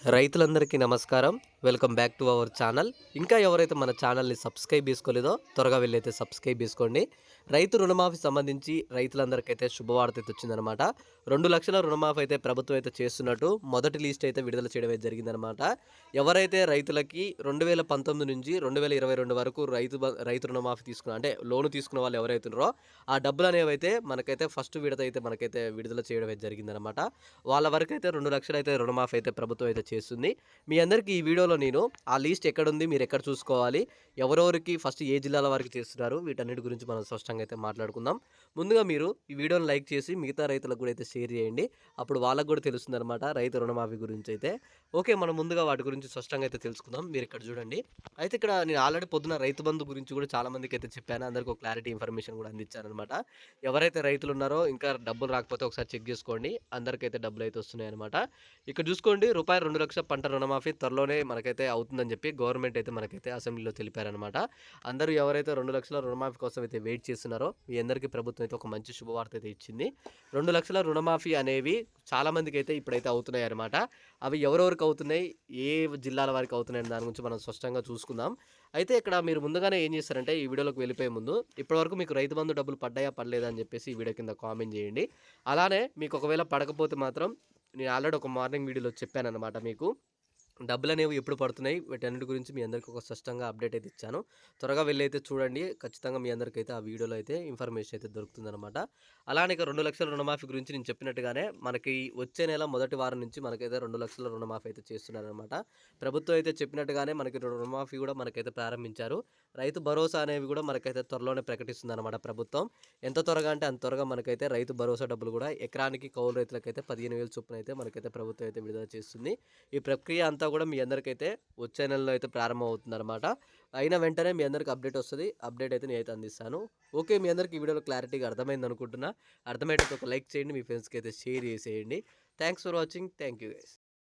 రైతులందరికీ నమస్కారం. Welcome back to our channel. ఇంకా ఎవరైతే మన ఛానల్‌ని సబ్స్క్రైబ్ చేసుకోలేదో త్వరగా వెళ్ళైతే సబ్స్క్రైబ్ చేసుకోండి. రైతు రుణమాఫీ సంబంధించి రైతులందరికైతే శుభవార్త అయితే వచ్చిందనమాట. 2,00,000 రుణమాఫీ అయితే ప్రభుత్వం అయితే చేస్తున్నట్టు మొదటి లిస్ట్ అయితే విడుదల చేయడం అయితే జరిగిందనమాట. ఎవరైతే రైతులకి 2019 నుంచి 2022 వరకు రైతు రుణమాఫీ తీసుకున్న అంటే లోన్ తీసుకున్న వాళ్ళు ఎవరైతే ఉన్నారో ఆ డబ్బులనేవైతే మనకైతే ఫస్ట్ విడత అయితే మనకైతే విడుదల చేయడం అయితే జరిగిందనమాట. వాళ్ళ వరకైతే 2,00,000 అయితే రుణమాఫీ అయితే ప్రభుత్వం అయితే చేస్తుంది. మీ అందరికీ ఈ వీడియోలో నేను ఆ లిస్ట్ ఎక్కడుంది, మీరెక్కడ చూసుకోవాలి, ఎవరెవరికి ఫస్ట్ ఏ జిల్లాల వారికి చేస్తున్నారు, వీటన్నిటి గురించి మనం స్పష్టంగా అయితే మాట్లాడుకుందాం. ముందుగా మీరు ఈ వీడియోని లైక్ చేసి మిగతా రైతులకు కూడా అయితే షేర్ చేయండి. అప్పుడు వాళ్ళకు కూడా తెలుస్తుందనమాట రైతు రుణమాఫీ గురించి అయితే. ఓకే, మనం ముందుగా వాటి గురించి స్పష్టంగా అయితే తెలుసుకుందాం. మీరు ఇక్కడ చూడండి. అయితే ఇక్కడ నేను ఆల్రెడీ పొద్దున రైతు బంధు గురించి కూడా చాలా మందికి అయితే చెప్పాను. అందరికీ ఒక క్లారిటీ ఇన్ఫర్మేషన్ కూడా అందించాననమాట. ఎవరైతే రైతులు ఉన్నారో ఇంకా డబ్బులు రాకపోతే ఒకసారి చెక్ చేసుకోండి. అందరికైతే డబ్బులు అయితే వస్తున్నాయన్నమాట. ఇక్కడ చూసుకోండి, రూపాయలు 2,00,000 పంట రుణమాఫీ త్వరలోనే మనకైతే అవుతుందని చెప్పి గవర్నమెంట్ అయితే మనకైతే అసెంబ్లీలో తెలిపారనమాట. అందరూ ఎవరైతే 2,00,000 రుణమాఫీ కోసం అయితే వెయిట్ చేస్తున్నారో మీ అందరికీ ప్రభుత్వం అయితే ఒక మంచి శుభవార్త అయితే ఇచ్చింది. 2,00,000 రుణమాఫీ అనేవి చాలా మందికి అయితే ఇప్పుడైతే అవుతున్నాయి అనమాట. అవి ఎవరెవరికి అవుతున్నాయి, ఏ జిల్లాల వారికి అవుతున్నాయి దాని గురించి మనం స్పష్టంగా చూసుకుందాం. అయితే ఇక్కడ మీరు ముందుగానే ఏం చేస్తారంటే ఈ వీడియోలోకి వెళ్ళిపోయే ముందు ఇప్పటివరకు మీకు రైతు బంధు డబ్బులు పడ్డాయా పడలేదా అని చెప్పేసి ఈ వీడియో కింద కామెంట్ చేయండి. అలానే మీకు ఒకవేళ పడకపోతే మాత్రం నేను ఆల్రెడీ ఒక మార్నింగ్ వీడియోలో చెప్పానన్నమాట మీకు. డబ్బులనేవి ఎప్పుడు పడుతున్నాయి, వీటన్నిటి గురించి మీ అందరికీ ఒక స్పష్టంగా అప్డేట్ అయితే ఇచ్చాను. త్వరగా వెళ్ళి అయితే చూడండి. ఖచ్చితంగా మీ అందరికైతే ఆ వీడియోలో అయితే ఇన్ఫర్మేషన్ అయితే దొరుకుతుందనమాట. అలానే ఇక 2,00,000 రుణమాఫీ గురించి నేను చెప్పినట్టుగానే మనకి వచ్చే నెల మొదటి వారం నుంచి మనకైతే 2,00,000 రుణమాఫీ అయితే చేస్తున్నారనమాట. ప్రభుత్వం అయితే చెప్పినట్టుగానే మనకి రుణమాఫీ కూడా మనకైతే ప్రారంభించారు. రైతు భరోసా అనేవి కూడా మనకైతే త్వరలోనే ప్రకటిస్తుందన్నమాట ప్రభుత్వం. ఎంత త్వరగా అంటే అంత త్వరగా మనకైతే రైతు భరోసా డబ్బులు కూడా ఎకరానికి కౌలు రైతులకైతే 15,000 చొప్పున అయితే మనకైతే ప్రభుత్వం అయితే విడుదల చేస్తుంది. ఈ ప్రక్రియ అంతా కూడా మీ అందరికైతే వచ్చే నెలలో అయితే ప్రారంభం అవుతుందన్నమాట. అయిన వెంటనే మీ అందరికి అప్డేట్ వస్తుంది. అప్డేట్ అయితే నేనైతే అందిస్తాను. ఓకే, మీ అందరికి ఈ వీడియోలో క్లారిటీగా అర్థమైంది అనుకుంటున్నా. అర్థమైతే ఒక లైక్ చేయండి, మీ ఫ్రెండ్స్కి అయితే షేర్ చేసేయండి. Thanks for watching. Thank you guys.